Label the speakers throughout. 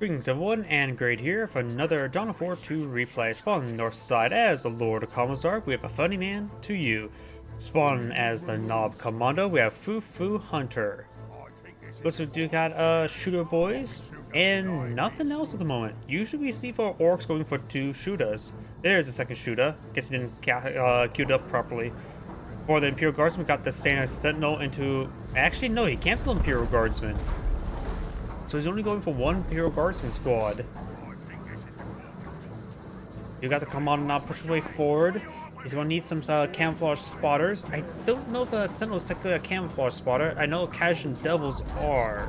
Speaker 1: Greetings everyone, and Great here for another Dawn of War 2 replay. Spawn on the north side as the Lord of Commissar, we have a funnyman2u. Spawn as the Knob Komando, we have FuFuHunt3r. So we do got shooter boys, and nothing else at the moment. Usually we see 4 orcs going for 2 shooters. There's a second shooter, guess he didn't queued up properly. For the Imperial Guardsman, got the standard Sentinel into... Actually no, he canceled Imperial Guardsman. So he's only going for 1 Imperial Guardsman squad. You got the Komando now pushing way forward. He's going to need some camouflage spotters. I don't know if the Sentinel's technically a camouflage spotter. I know Agion Devils are.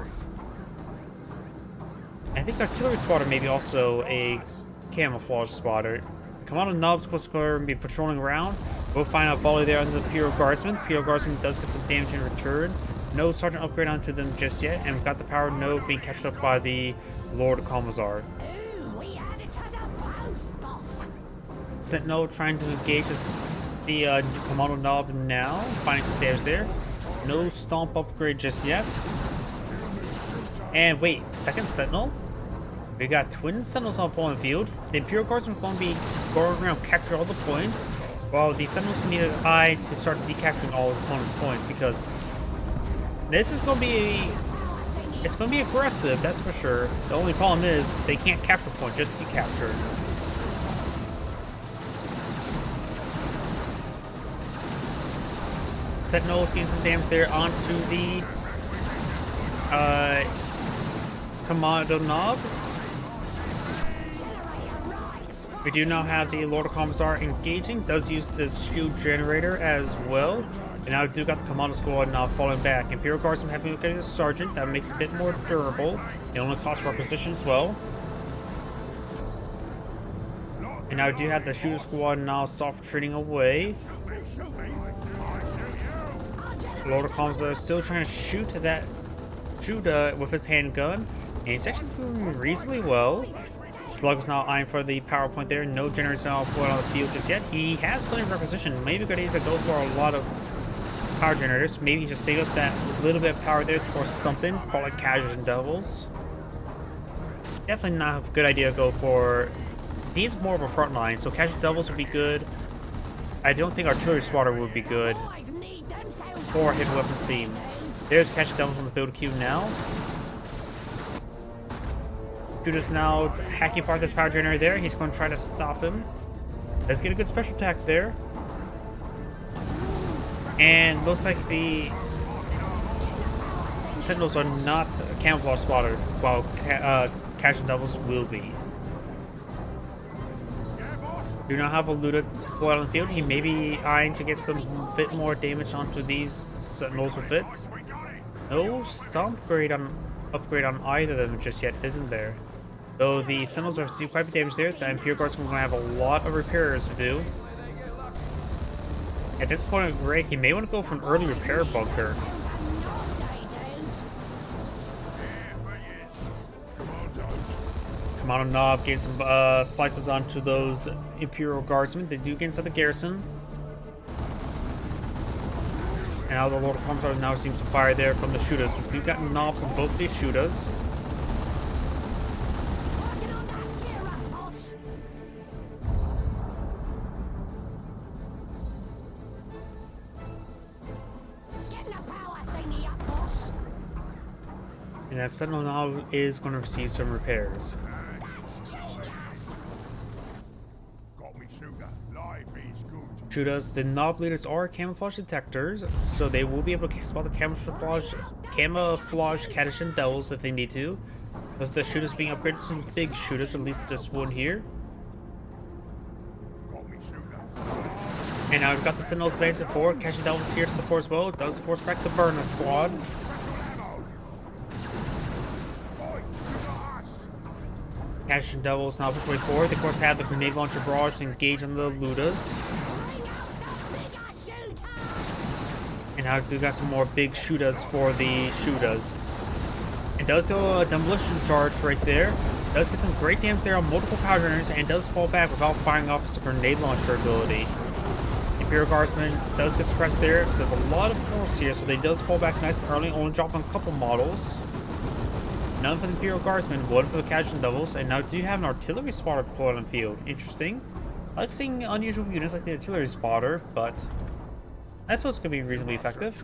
Speaker 1: I think Artillery Spotter may be also a camouflage spotter. Komando Knob's supposed to be patrolling around. We'll find out volley there on the Imperial Guardsman. Imperial Guardsman does get some damage in return. No sergeant upgrade onto them just yet, and we've got the power node being captured up by the Lord of Commissar. Sentinel trying to engage the Komando Knob now, finding some damage there. No stomp upgrade just yet. And wait, second Sentinel? We got twin Sentinels on the ball field. The Imperial Guardsmen are going to be going around capturing all the points, while the Sentinels need an eye to start decapturing all his opponent's points, because this is going to be it's going to be aggressive, that's for sure. The only problem is they can't capture point, just decapture. Sentinel's getting some damage there onto the Komando Knob. We do now have the Lord of Commissar engaging, does use this shield generator as well. And now we do got the Komando squad now falling back. Imperial Guardsmen having to get a sergeant, that makes it a bit more durable. It only costs requisition as well. And now we do have the shooter squad now soft trading away. Lord of Commissar is still trying to shoot that shooter with his handgun. And he's actually doing reasonably well. Slug is now eyeing for the power point there. No generators now put on the field just yet. He has plenty of requisition. Maybe gonna either go for a lot of power generators. Maybe just save up that little bit of power there for something. Call it Agion Devils. Definitely not a good idea to go for... He needs more of a front line, so Agion Devils would be good. I don't think Artillery Spotter would be good. Or Heavy Weapons Team. There's Agion Devils on the build queue now. Shooter's now hacking apart this power generator there. He's going to try to stop him. Let's get a good special attack there. And looks like the Sentinels are not camouflage spotter, while Agion Devils will be. Do not have a looter deployed on the field. He may be eyeing to get some bit more damage onto these Sentinels with it. No stomp upgrade on either of them just yet, isn't there? Though the Sentinels are receiving quite a bit of damage there, the Imperial Guardsmen are going to have a lot of repairs to do. At this point of Grey, he may want to go for an early repair bunker. Komando Knob getting some slices onto those Imperial Guardsmen. They do get inside the garrison. And now the Lord of Commissar now seems to fire there from the shooters. We do got knobs on both these shooters. And that Sentinel now is going to receive some repairs. Shooters, the knob leaders are camouflage detectors, so they will be able to spot the camouflage Agion Devils if they need to. Those the shooters being upgraded to some big shooters, at least this one here. And now we've got the Sentinels advancing forward. Agion Devils here to support as well. Does force back the burner squad. Agion Devils now pushing forward. They of course have the grenade launcher barrage to engage on the looters. And now we got some more big shooters for the shooters. It does do a demolition charge right there. Does get some great damage there on multiple power generators and does fall back without firing off his grenade launcher ability. Imperial Guardsman does get suppressed there. There's a lot of force here, so they does fall back nice and early, only dropping a couple models. None for the Imperial Guardsmen, one for the Casual Devils, and now do you have an artillery spotter deployed on the field? Interesting. I like seeing unusual units like the artillery spotter, but I suppose it could be reasonably effective.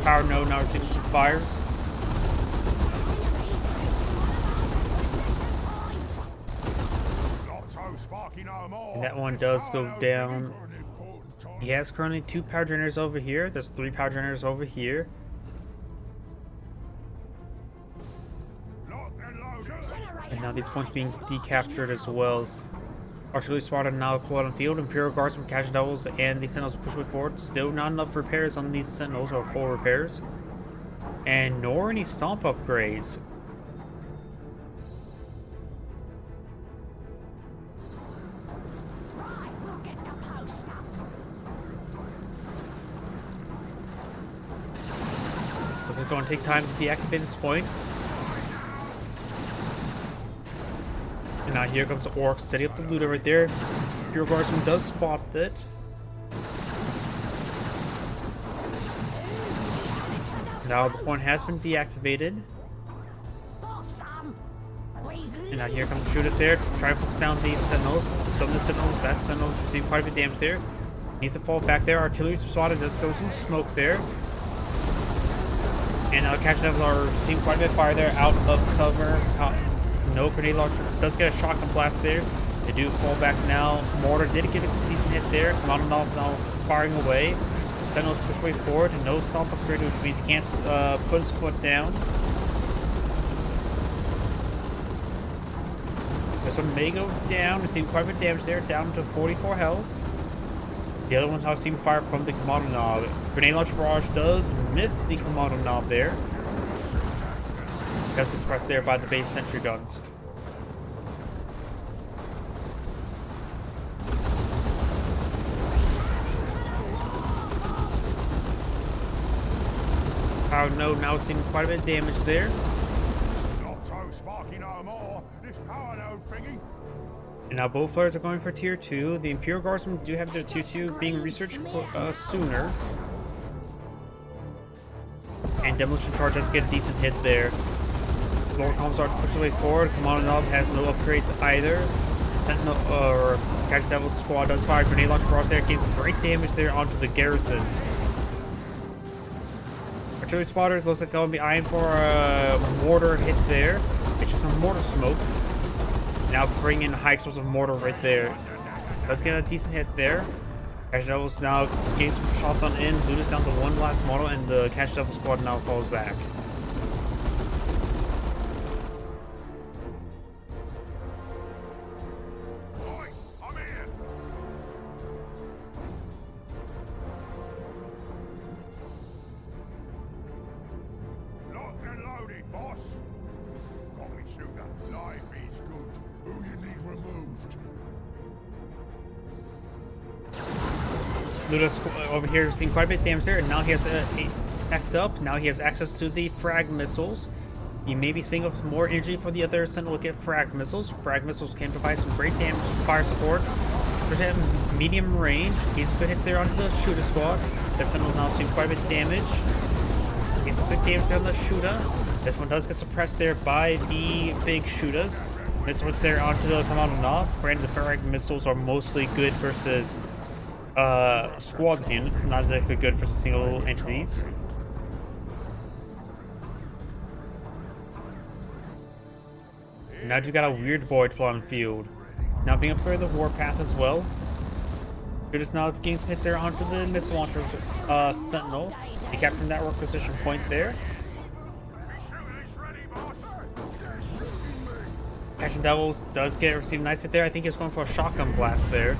Speaker 1: Power node now receiving some fire. And that one does go down. He has currently 2 power generators over here. There's 3 power generators over here. And now these points being decaptured as well. Artillery spotter now deployed on the field. Imperial Guardsmen, Casual Devils, and the Sentinels push way forward. Still not enough repairs on these Sentinels, or full repairs. And nor any stomp upgrades. This is going to take time to deactivate this point. And now here comes the Orcs setting up the looter right there. Imperial Guardsman does spot it. Now the point has been deactivated. And now here comes the shooters there. Try to focus down these Sentinels. Some of the Sentinels, that Sentinels receive quite a bit of damage there. Needs to fall back there. Artillery spotted, does throw some smoke there. And Casual Devils are receiving quite a bit of fire there out of cover. No grenade launcher. Does get a shotgun blast there. They do fall back now. Mortar did get a decent hit there. Komando now firing away. Sentinels push way forward. No stomp upgrade, which means he can't put his foot down. This one may go down. Receiving quite a bit of damage there. Down to 44 health. The other one's now receiving fire from the Komando knob. Grenade launcher barrage does miss the Komando knob there. Does get suppressed there by the base sentry guns. Power node now seeing quite a bit of damage there.
Speaker 2: Not so sparky no more. This power node thingy.
Speaker 1: And now both players are going for tier 2. The Imperial Guardsmen do have their tier 2 being researched sooner. And Demolition Charge does get a decent hit there. Lord Commissar pushes away forward. Komando knob has no upgrades either. Sentinel or Casual Devil squad does fire grenade launcher barrage there. Gains some great damage there onto the garrison. Artillery spotters looks like they'll be eyeing for a mortar hit there. It's just some mortar smoke. Now bring in high explosive mortar right there. Let's get a decent hit there. Casual Devils now gain some shots on in. Loot is down to 1 last model, and the Casual Devil squad now falls back. Luda's over here seeing quite a bit of damage there, and now he has backed up. Now he has access to the frag missiles. He may be seeing up more energy for the other Sentinel to get frag missiles. Frag missiles can provide some great damage, fire support. There's a medium range. Gets good hits there onto the shooter squad. The Sentinel's now seeing quite a bit of damage. Gets some good damage there on the shooter. This one does get suppressed there by the big shooters. This one's there onto the Komando knob. Granted, the frag missiles are mostly good versus squads of units, not exactly good for single entities. Now you've got a weird boy to play on the field. Now being up for the warpath as well. You're just now getting some hits there onto the missile launcher's Sentinel. They captured that work position point there. Casual Devils does receive a nice hit there. I think he's going for a shotgun blast there.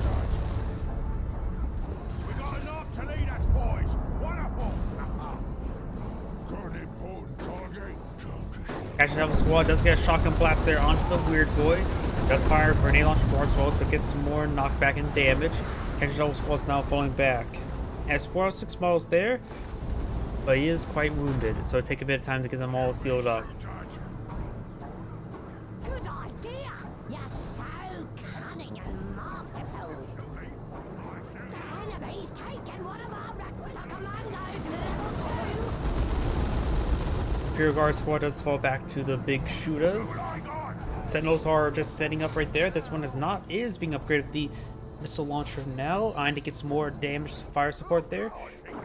Speaker 1: Casual Devil squad does get a shotgun blast there onto the weird boy. Does fire grenade launcher bar as well to get some more knockback and damage. Casual Devil squad's now falling back. Has 4 out of 6 models there, but he is quite wounded, so it'll take a bit of time to get them all healed up.
Speaker 3: Good idea. You're so cunning and masterful. The enemy's taken one of our recruiter commandos level 2.
Speaker 1: Imperial Guard squad does fall back to the big shooters. Sentinels are just setting up right there. This one is being upgraded with the missile launcher now. And it gets more damage fire support there.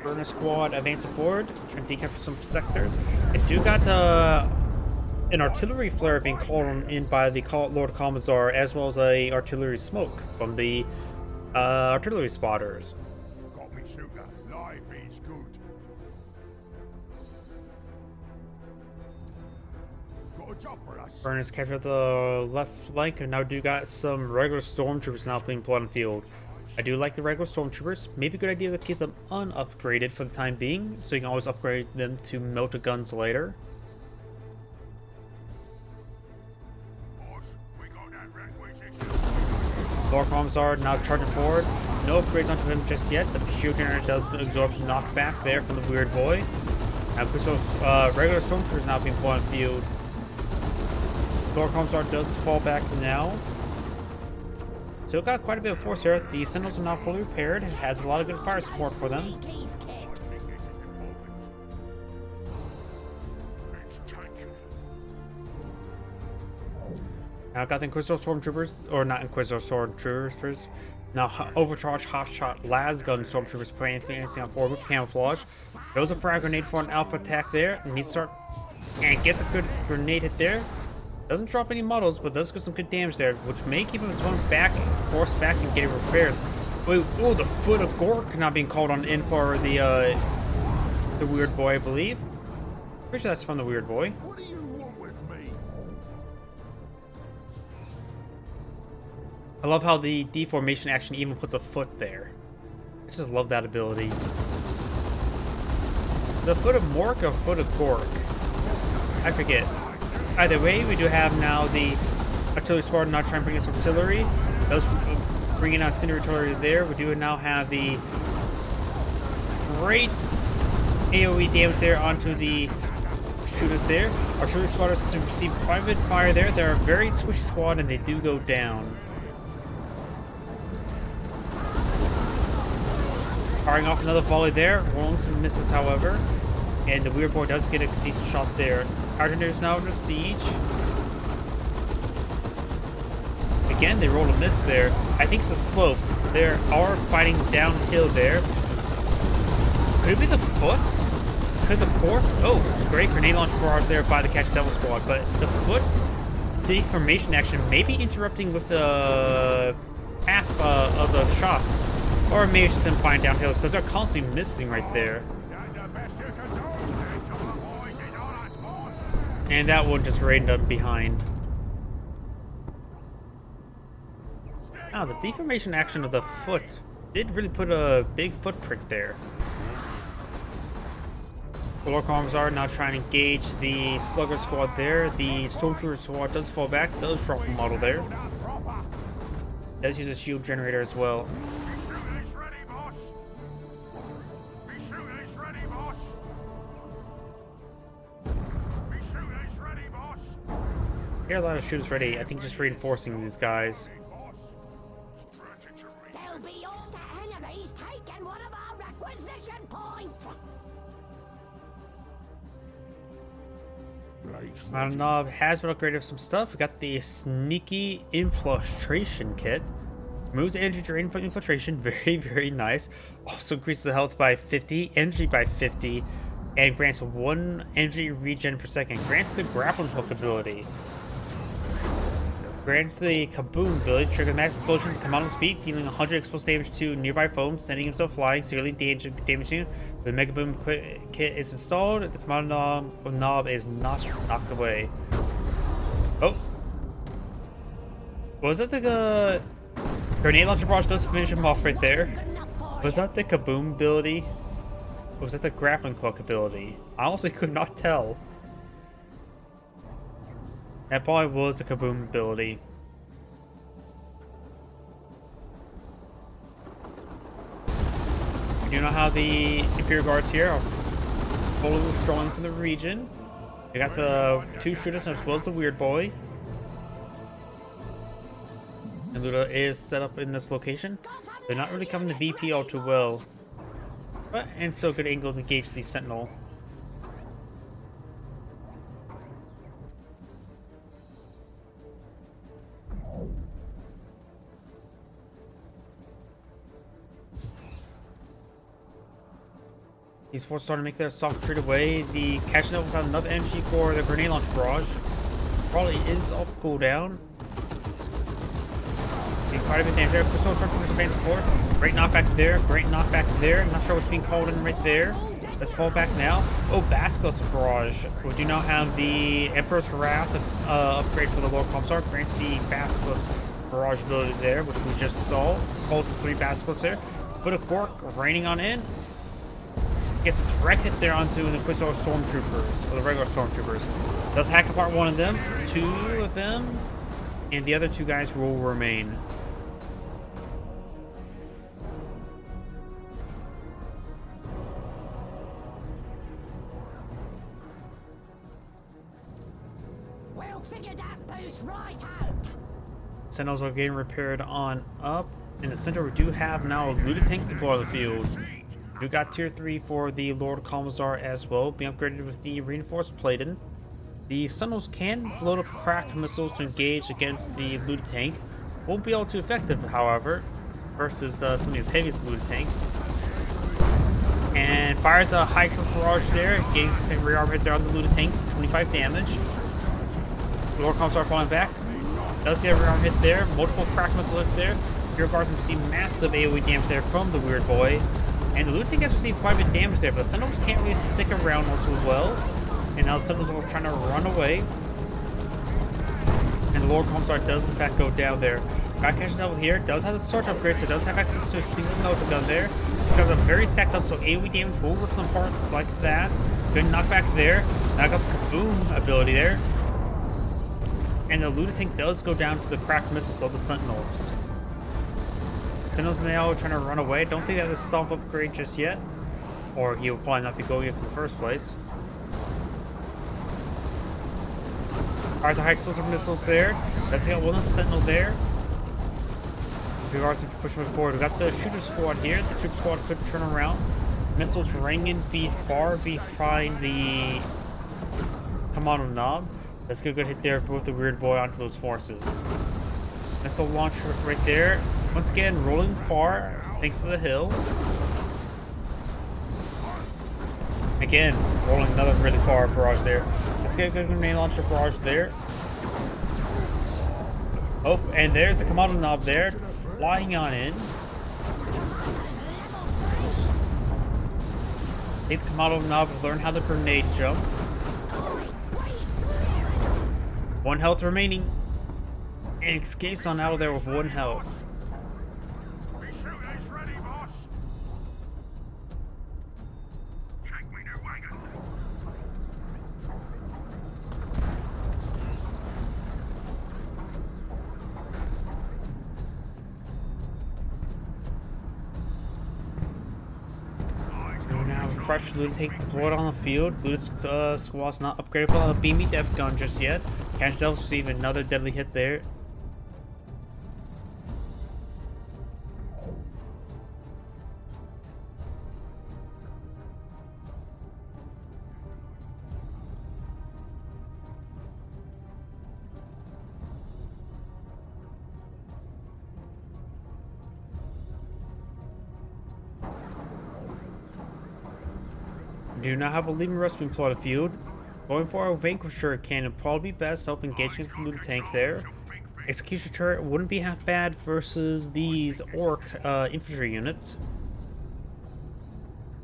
Speaker 1: Burner squad advancing forward, trying to decapture some sectors. I do got an artillery flare being called in by the Lord Commissar, as well as a artillery smoke from the artillery spotters.
Speaker 2: Got me, shooter. Life is good. Got a job for us.
Speaker 1: Burners captured the left flank, and now do got some regular stormtroopers now being put on the field. I do like the regular stormtroopers. Maybe a good idea to keep them unupgraded for the time being, so you can always upgrade them to melta guns later. Lord Commissar now charging forward. No upgrades onto him just yet. The shield generator does absorb the knockback there from the weird boy. Now, regular stormtroopers now being put on the field. Lord Commissar does fall back now. Still got quite a bit of force here. The Sentinels are now fully repaired. It has a lot of good fire support for them. Now got the Inquisitor Stormtroopers, or not Inquisitor Stormtroopers. Now overcharged hotshot lasgun Stormtroopers advancing on forward with camouflage. Throws a frag grenade for an alpha attack there. And he gets a good grenade hit there. Doesn't drop any models, but does get some good damage there, which may keep him forced back and getting repairs. Wait, oh, the foot of Gork now being called on in for the weird boy, I believe. Pretty sure that's from the weird boy.
Speaker 2: What do you want with me?
Speaker 1: I love how the deformation action even puts a foot there. I just love that ability. The foot of Mork or foot of Gork? I forget. Either way, we do have now the artillery squad now trying to bring us artillery. Those bringing out Cinder artillery there. We do now have the great AoE damage there onto the shooters there. Artillery spotters receive private fire there. They're a very squishy squad and they do go down. Firing off another volley there. Rolling some misses, however. And the weird boy does get a decent shot there. Artillery's now under siege. Again, they rolled a miss there. I think it's a slope. They are fighting downhill there. Could it be the foot? Could the fort? Oh, great grenade launch barrage there by the Catch Devil squad. But the foot deformation action may be interrupting with the half of the shots. Or maybe it's just them fighting downhill because they're constantly missing right there. And that one just rained up behind. Now, the deformation action of the foot did really put a big footprint there. The Lord Commissar now trying to engage the Slugger squad there. The Stormtrooper squad does fall back, does drop a model there. Does use a shield generator as well. Here, a lot of shooters ready. I think just reinforcing these guys.
Speaker 3: They'll be all the enemies taking one of our requisition points.
Speaker 1: Knob has been upgraded with some stuff. We got the sneaky infiltration kit. Removes energy drain from infiltration. Very, very nice. Also increases the health by 50, energy by 50, and grants 1 energy regen per second. Grants the grappling hook ability. Grants the Kaboom ability, trigger max explosion from Komando's feet, dealing 100 explosive damage to nearby foes, sending himself flying, severely damaging. The Mega Boom kit is installed, the Komando knob is not knocked away. Oh. Was that the grenade launcher barrage? Does finish him off right there. Was that the Kaboom ability? Or was that the grappling hook ability? I honestly could not tell. That probably was the Kaboom ability. We do know how the Imperial Guards here are fully withdrawing from the region. We got the 2 shooters as well as the weird boy. And Luda is set up in this location. They're not really covering the VP all too well. But, and still a good angle to engage the Sentinel. These forces starting to make their soft retreat away. The catching up without enough energy for the grenade launch barrage. Probably is off cooldown. See quite a bit of damage there. Crystal Stormtroopers advancing forward. Great knockback there. Great knockback there. Not sure what's being called in right there. Let's fall back now. Oh, Basilisk Barrage. We do now have the Emperor's Wrath upgrade for the Lord Commissar. Grants the Basilisk Barrage ability there, which we just saw. Pulls 3 Basilisks there. Put a Gork raining on in. Gets a direct hit there onto the Inquisitor Stormtroopers, or the regular Stormtroopers. Does hack apart one of them, 2 of them, and the other 2 guys will remain.
Speaker 3: We'll figure that boost right out.
Speaker 1: Sentinels are getting repaired on up. In the center, we do have now a looted tank deployed on the field. We got tier 3 for the Lord Commissar as well, being upgraded with the reinforced plating. The Sentinels can load up cracked missiles to engage against the looted tank. Won't be all too effective, however, versus something as heavy as the looted tank. And fires a high explosive barrage there, getting some rear arm hits there on the looted tank, 25 damage. The Lord Commissar falling back. Does get a rear arm hit there, multiple cracked missile hits there. Rear guards see massive AoE damage there from the weird boy. And the looted tank has received quite a bit of damage there, but the Sentinels can't really stick around all too well. And now the Sentinels are trying to run away. And the Lord Commissar does in fact go down there. Got catching up here, does have the Sarge upgrade, so does have access to a single melter gun there. These guys are very stacked up, so AoE damage will rip them apart like that. Good knockback there. Knock up the Kaboom ability there. And the looted tank does go down to the cracked missiles of the Sentinels. Sentinels now trying to run away. Don't think that the stomp upgrade just yet. Or he will probably not be going in the first place. Fires a high explosive missiles there. Let's get one Sentinel there. We've already pushing forward. We got the shooter squad here. The shooter squad could turn around. Missiles ringing far behind the Komando knob. Let's get a good hit there with the weird boy onto those forces. Missile launcher right there. Once again, rolling far, thanks to the hill. Again, rolling another really far barrage there. Let's get a good grenade launcher barrage there. Oh, and there's the Komando knob there, flying on in. Take the Komando knob to learn how to grenade jump. 1 health remaining. And escapes on out of there with 1 health. Fresh looted tank deployed on the field. Looted squad's not upgraded for the beamy death gun just yet. Catch Devils receive another deadly hit there. Do not have a leading recipe plotted field. Going for a Vanquisher cannon probably be best, help engaging some looted tank there. Execution turret wouldn't be half bad versus these orc infantry units.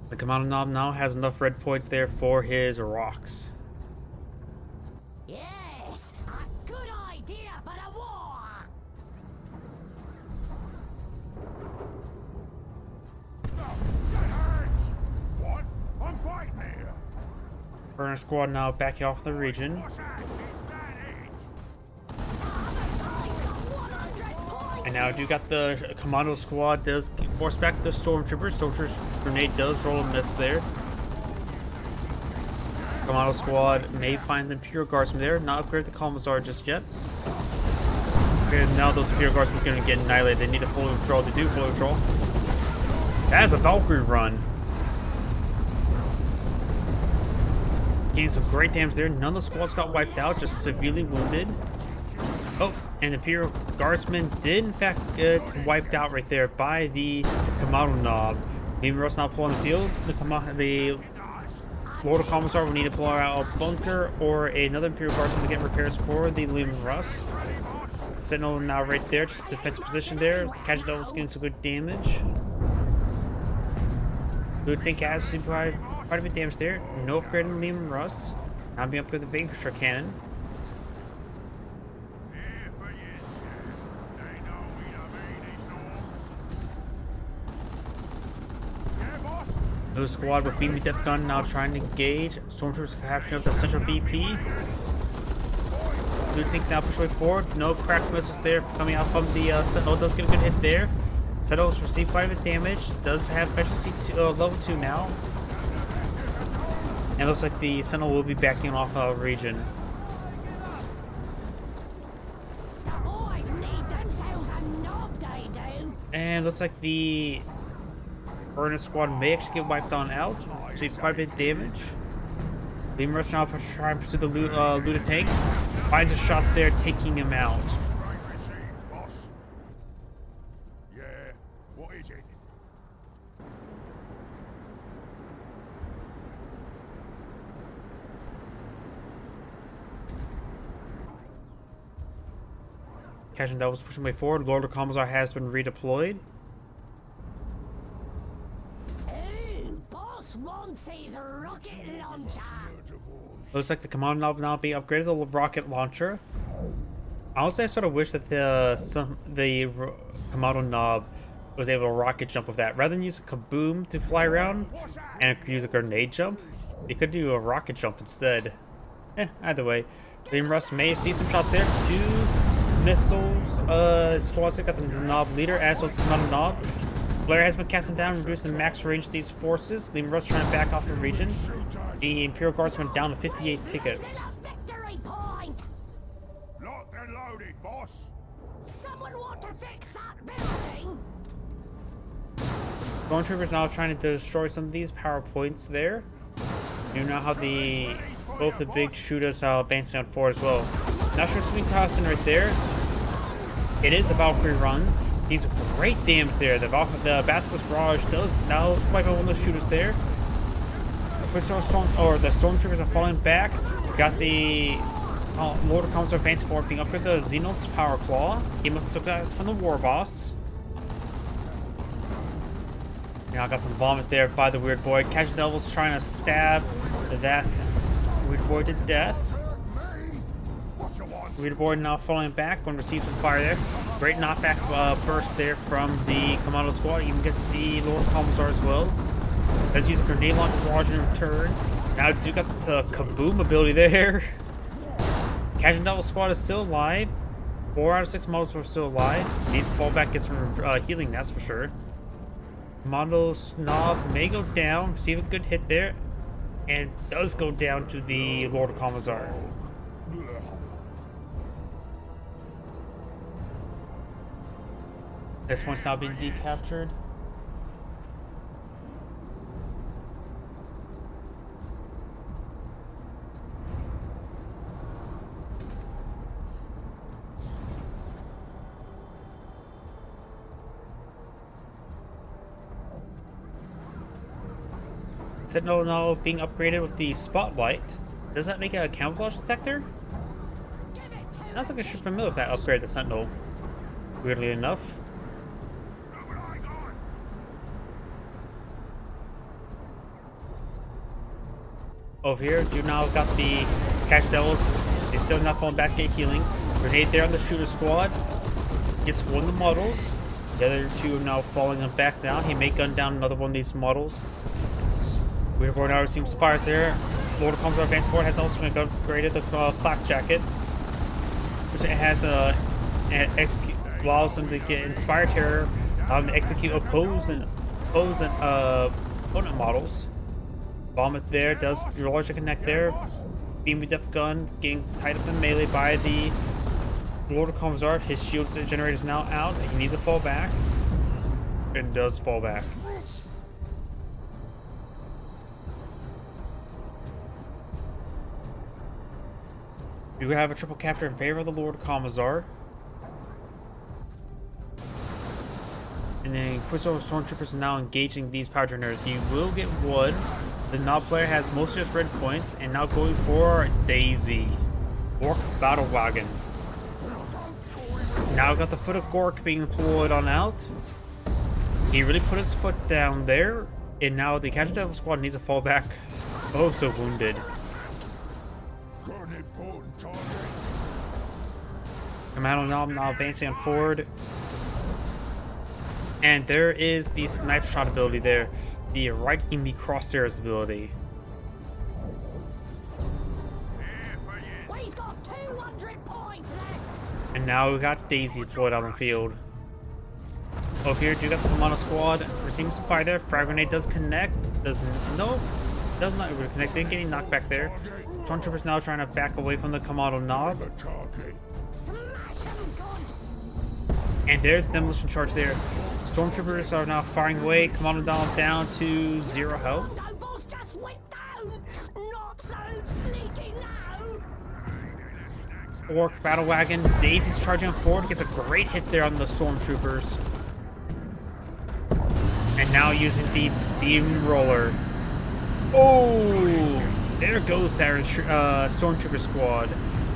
Speaker 1: The Komando knob now has enough red points there for his rocks.
Speaker 3: Yes, a good idea for the war.
Speaker 2: What? I'm fighting here.
Speaker 1: Burner squad now backing off the region. And now do got the Komando squad does force back the Stormtroopers. Stormtroopers grenade does roll a miss there. Komando squad may find the Imperial Guardsmen there. Not upgrade the Commissar just yet. Okay, now those Imperial Guardsmen are going to get annihilated. They need a full withdrawal. They do full withdrawal. That is a Valkyrie run. Getting some great damage there. None of the squads got wiped out, just severely wounded. Oh, and Imperial Guardsmen did in fact get wiped out right there by the Komando knob. Leaving Russ now pulling the field. The Lord of Commissar will need to pull out a bunker or another Imperial Guardsman to get repairs for the Lehman Russ. Sentinel now right there, just defensive position there. Casual Devil's getting some good damage. We would think As would quite a bit of damage there. No upgrade on Lehman Russ. Now being upgraded with the Vanquisher Cannon. No squad with BB Death Gun now trying to engage. Stormtroopers capturing up the central VP. Do think now push way forward. No cracked missiles there coming out from the Sentinel. Does get a good hit there. Sentinel's received quite a bit of damage. Does have efficiency level 2 now. And looks like the Sentinel will be backing off region. And looks like the Burner squad may actually get wiped on out. Received quite a bit of damage. Lehman Russ now trying to pursue the looted tank. Finds a shot there, taking him out.
Speaker 2: Yeah, what is it?
Speaker 1: Cajun Devils pushing way forward. Lord of Commissar has been redeployed.
Speaker 3: Rocket launcher.
Speaker 1: Looks like the Komando will now be upgraded to the rocket launcher. Honestly, I sort of wish that the Komando knob was able to rocket jump with that. Rather than use a kaboom to fly around and use a grenade jump, they could do a rocket jump instead. Either way. Lehman Russ may see some shots there. 2 missiles. Squads got the knob leader as well as the Komando knob. Blair has been casting down, reducing the max range of these forces. Lehman Russ trying to back off the region. The Imperial Guards went down to 58 tickets.
Speaker 3: Victory point.
Speaker 2: Locked and loaded, boss.
Speaker 3: Someone want to fix that building?
Speaker 1: Stormtroopers now trying to destroy some of these power points there. You know how both the big shooters are advancing on forward as well. Not sure swing crossing right there. It is a Valkyrie run. He's great damage there. The Basilisk Barrage does now swipe out one of those shooters there. The Stormtroopers are falling back. Got the Lord of Commissar advancing forward, being upgraded to Xenos Power Claw. He must have took that from the War Boss. Now got some vomit there by the Weird Boy. Cajun Devil's trying to stab that Weird Boy to death. Weird Boy now falling back, going to receive some fire there. Great knockback burst there from the Komando squad. Even gets the Lord Commissar as well. Let's use a grenade launch barrage in return. Now do got the kaboom ability there. Cajun Devil squad is still alive. 4 out of 6 models are still alive. Needs to fall back, gets some healing, that's for sure. Komando's knob may go down, receive a good hit there, and does go down to the Lord of Commissar. This one's now being decaptured. Sentinel now being upgraded with the spotlight. Does that make it a camouflage detector? That's like I should be familiar with that upgrade to Sentinel. Weirdly enough. Over here, you now got the Catch Devils. They still not falling back to healing. Grenade there on the shooter squad. Gets one of the models. The other 2 are now falling back down. He may gun down another one of these models. Weird Boy now receives some fires there. Lord of Commissar advanced forward has also been upgraded the flak jacket, which it has allows them to get inspired terror, to execute opponent models. Vomit there does large to connect there. Beam with Death Gun getting tied up in melee by the Lord of Commissar. His shield generator is now out. He needs to fall back. And does fall back. We have a triple capture in favor of the Lord of Commissar. And and the Inquisitor stormtroopers are now engaging these power generators. You will get wood. The Nob player has most of his red points, and now going for Daisy. Orc Battle Wagon. Now got the foot of Gork being deployed on out. He really put his foot down there, and now the Casual Devil squad needs to fall back. Oh, so wounded. Komando now advancing on forward. And there is the sniper shot ability there. The right enemy crosshairs ability.
Speaker 3: We've got 200 points left.
Speaker 1: And now we got Daisy deployed on the field. Over here, do got the Komando squad receiving some fire there. Frag grenade does connect. Does not really connect. Didn't get any knockback there. Stormtroopers now trying to back away from the Komando Nob. And there's demolition charge there. Stormtroopers are now firing away. Komando Nob down to 0 health.
Speaker 3: Nobles just went down. Not so sneaky now.
Speaker 1: Orc Battle Wagon. Daisy's charging forward. Gets a great hit there on the Stormtroopers. And now using the steamroller. Oh, there goes that Stormtrooper squad.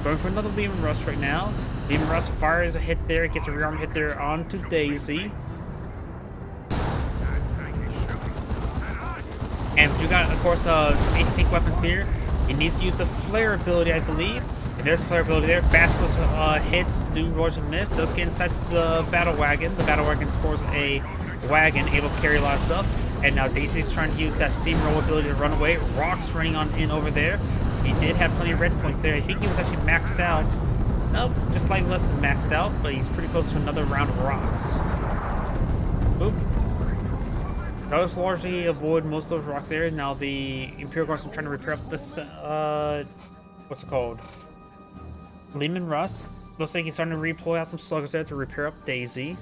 Speaker 1: Going for another Lehman Russ right now. Lehman Russ fires a hit there, gets a rearm hit there onto Daisy. And we got, of course, some ATP weapons here. He needs to use the flare ability, I believe. And there's a flare ability there. Basilisk hits do rolls and miss. Does get inside the battle wagon. The battle wagon scores a wagon, able to carry a lot of stuff. And now Daisy's trying to use that steamroll ability to run away. Rock's running on in over there. He did have plenty of red points there. I think he was actually maxed out. Nope, just slightly less than maxed out, but he's pretty close to another round of rocks. Oop. Does largely avoid most of those rocks there. Now the Imperial Guards are trying to repair up this, what's it called? Lehman Russ. Looks like he's starting to redeploy out some sluggers there to repair up Daisy.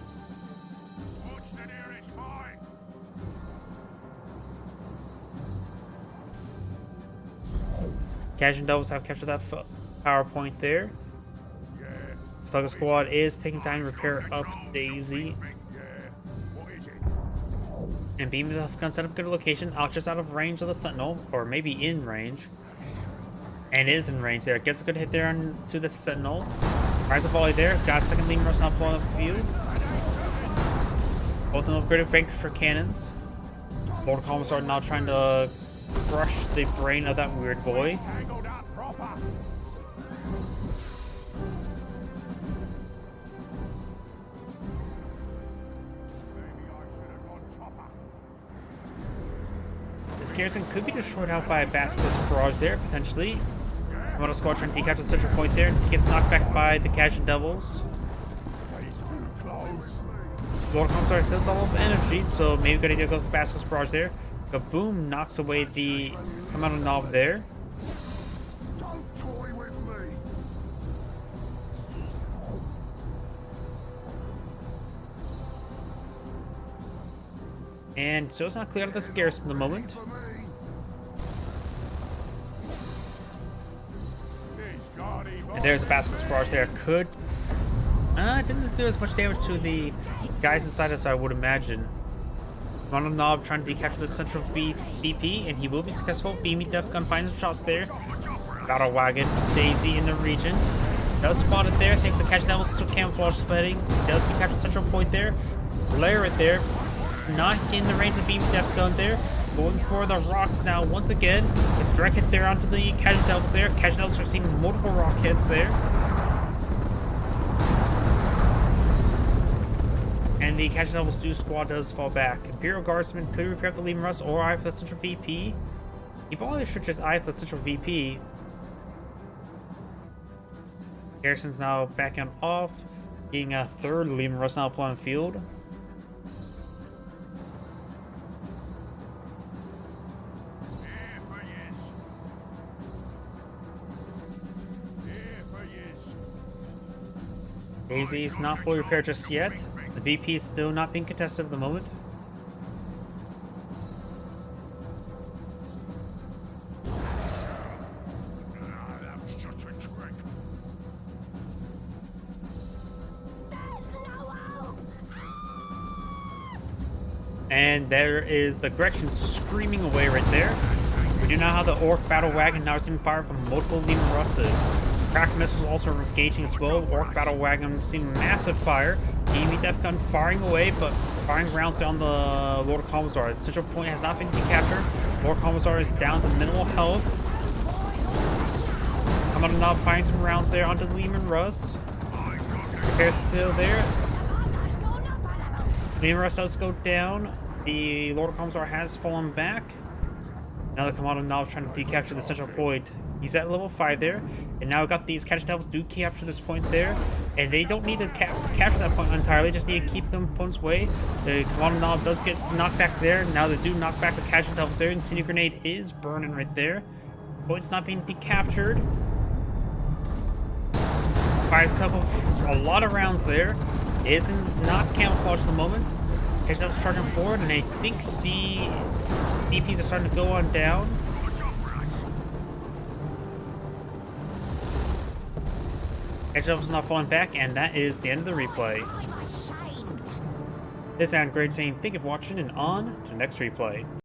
Speaker 1: Casual Devils have captured that power point there. Slugger Squad is taking time to repair up Daisy. And Beam the gun set up a good location, out just out of range of the Sentinel, or maybe in range. And is in range there. Gets a good hit there to the Sentinel. Fires a volley there. Got a second Lehman Russ now on the field. Both of them upgraded Vanquisher cannons. Lord Commissar now trying to crush the brain of that weird boy. This garrison could be destroyed out by a Basilisk barrage there, potentially. Komando squad trying to decapture the central point there. He gets knocked back by the Casual Devils. Lord Commissar still all of energy, so maybe good idea to go for Basilisk barrage there. Kaboom knocks away the Komando Nob there.
Speaker 2: Don't toy with me.
Speaker 1: And so it's not clear out of this garrison at the moment. And there's a Basilisk barrage there. Could didn't do as much damage to the guys inside us, I would imagine. Komando Nob trying to decapture the central VP, and he will be successful. Beamy Death Gun finds some shots there. Battle Wagon, Daisy in the region. Does spot it there, takes the Casual Devils to camouflage spreading. Does decapture the central point there. Layer it there. Not in the range of Beamy Death Gun there. Going for the rocks now once again. It's a direct hit there onto the Casual Devils there. Casual Devils are seeing multiple rock hits there. And the Casual Devils squad does fall back. Imperial Guardsmen could repair the Lehman Russ or eye for the central VP. He probably should just eye for the central VP. Garrison's now backing off, getting a third Lehman Russ now upon field. Daisy is not fully repaired just yet. The VP is still not being contested at the moment. And there is the Gretchen screaming away right there. We do now have the Orc Battle Wagon now receiving fire from multiple Leman Russes. Crack missiles also engaging as well. Orc Battle Wagon receiving massive fire. Enemy Death Gun firing away, but firing rounds on the Lord of Commissar. The central point has not been recaptured. Lord Commissar is down to minimal health. Komando now firing some rounds there onto the Leman Russ. They're still there. Leman Russ does go down. The Lord of Commissar has fallen back. Now the Komando now is trying to decapture the central point. He's at level 5 there. And now we got these Catch Devils do capture this point there. And they don't need to capture that point entirely, just need to keep them opponent's way. The Komando now does get knocked back there. Now they do knock back the Catch Devils there. Incendiary Grenade is burning right there. Point's not being decaptured. Fires a lot of rounds there. Isn't not camouflaged at the moment. Catch Devils charging forward, and I think the DPs are starting to go on down. Catch Devils not falling back, and that is the end of the replay. This is Great saying thank you for watching, and on to the next replay.